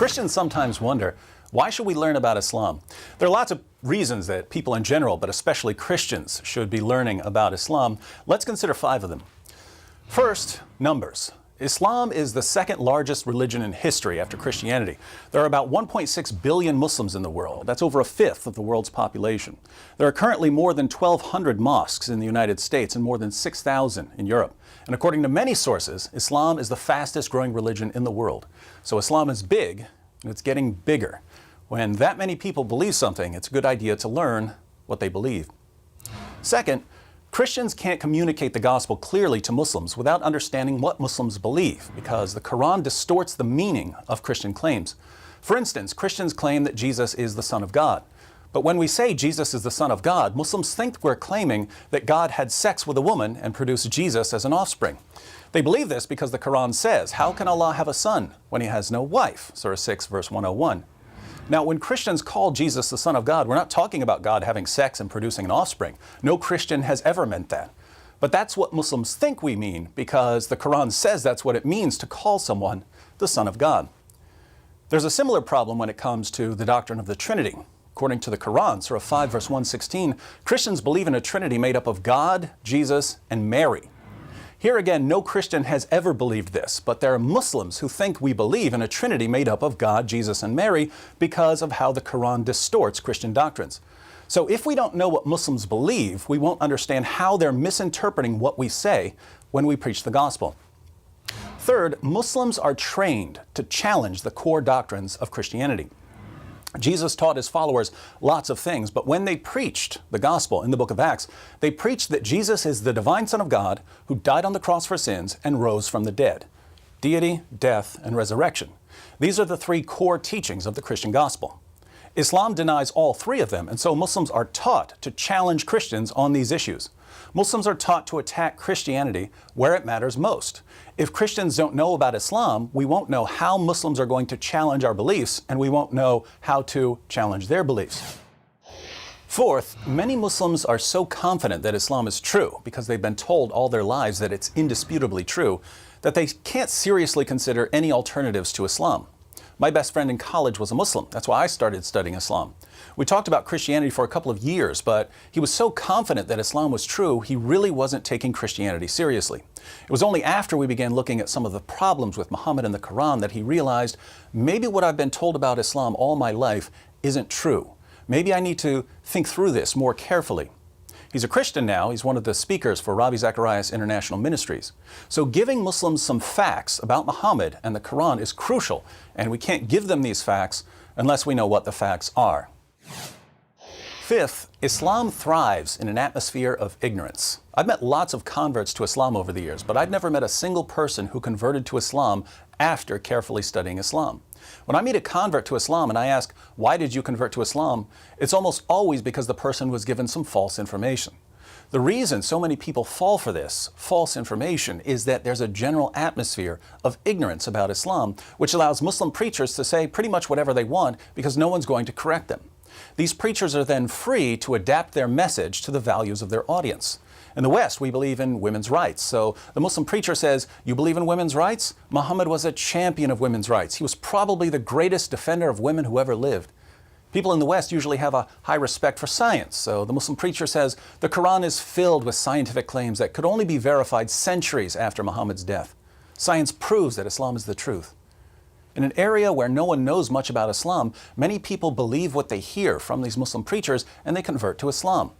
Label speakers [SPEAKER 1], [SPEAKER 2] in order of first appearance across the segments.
[SPEAKER 1] Christians sometimes wonder, why should we learn about Islam? There are lots of reasons that people in general, but especially Christians, should be learning about Islam. Let's consider 5 of them. First, numbers. Islam is the second largest religion in history after Christianity. There are about 1.6 billion Muslims in the world. That's over a fifth of the world's population. There are currently more than 1,200 mosques in the United States and more than 6,000 in Europe. And according to many sources, Islam is the fastest growing religion in the world. So Islam is big, and it's getting bigger. When that many people believe something, it's a good idea to learn what they believe. Second, Christians can't communicate the gospel clearly to Muslims without understanding what Muslims believe, because the Quran distorts the meaning of Christian claims. For instance, Christians claim that Jesus is the Son of God. But when we say Jesus is the Son of God, Muslims think we're claiming that God had sex with a woman and produced Jesus as an offspring. They believe this because the Quran says, "How can Allah have a son when he has no wife?" Surah 6, verse 101. Now, when Christians call Jesus the Son of God, we're not talking about God having sex and producing an offspring. No Christian has ever meant that. But that's what Muslims think we mean, because the Quran says that's what it means to call someone the Son of God. There's a similar problem when it comes to the doctrine of the Trinity. According to the Quran, Surah 5, verse 116, Christians believe in a Trinity made up of God, Jesus, and Mary. Here again, no Christian has ever believed this, but there are Muslims who think we believe in a Trinity made up of God, Jesus, and Mary because of how the Quran distorts Christian doctrines. So if we don't know what Muslims believe, we won't understand how they're misinterpreting what we say when we preach the gospel. Third, Muslims are trained to challenge the core doctrines of Christianity. Jesus taught his followers lots of things, but when they preached the gospel in the book of Acts, they preached that Jesus is the divine Son of God who died on the cross for sins and rose from the dead. Deity, death, and resurrection. These are the 3 core teachings of the Christian gospel. Islam denies all 3 of them, and so Muslims are taught to challenge Christians on these issues. Muslims are taught to attack Christianity where it matters most. If Christians don't know about Islam, we won't know how Muslims are going to challenge our beliefs, and we won't know how to challenge their beliefs. Fourth, many Muslims are so confident that Islam is true because they've been told all their lives that it's indisputably true, that they can't seriously consider any alternatives to Islam. My best friend in college was a Muslim. That's why I started studying Islam. We talked about Christianity for a couple of years, but he was so confident that Islam was true, he really wasn't taking Christianity seriously. It was only after we began looking at some of the problems with Muhammad and the Quran that he realized, maybe what I've been told about Islam all my life isn't true. Maybe I need to think through this more carefully. He's a Christian now. He's one of the speakers for Ravi Zacharias International Ministries. So giving Muslims some facts about Muhammad and the Quran is crucial, and we can't give them these facts unless we know what the facts are. Fifth, Islam thrives in an atmosphere of ignorance. I've met lots of converts to Islam over the years, but I've never met a single person who converted to Islam after carefully studying Islam. When I meet a convert to Islam and I ask, "Why did you convert to Islam?" it's almost always because the person was given some false information. The reason so many people fall for this false information is that there's a general atmosphere of ignorance about Islam, which allows Muslim preachers to say pretty much whatever they want because no one's going to correct them. These preachers are then free to adapt their message to the values of their audience. In the West, we believe in women's rights. So the Muslim preacher says, "You believe in women's rights? Muhammad was a champion of women's rights. He was probably the greatest defender of women who ever lived." People in the West usually have a high respect for science. So the Muslim preacher says, "The Quran is filled with scientific claims that could only be verified centuries after Muhammad's death. Science proves that Islam is the truth." In an area where no one knows much about Islam, many people believe what they hear from these Muslim preachers and they convert to Islam.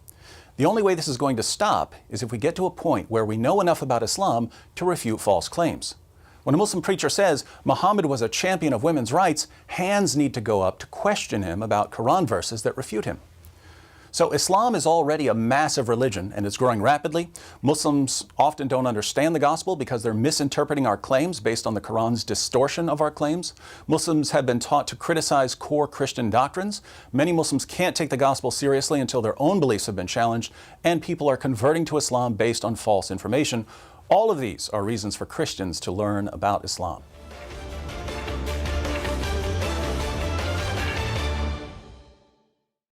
[SPEAKER 1] The only way this is going to stop is if we get to a point where we know enough about Islam to refute false claims. When a Muslim preacher says Muhammad was a champion of women's rights, hands need to go up to question him about Quran verses that refute him. So Islam is already a massive religion and it's growing rapidly. Muslims often don't understand the gospel because they're misinterpreting our claims based on the Quran's distortion of our claims. Muslims have been taught to criticize core Christian doctrines. Many Muslims can't take the gospel seriously until their own beliefs have been challenged, and people are converting to Islam based on false information. All of these are reasons for Christians to learn about Islam.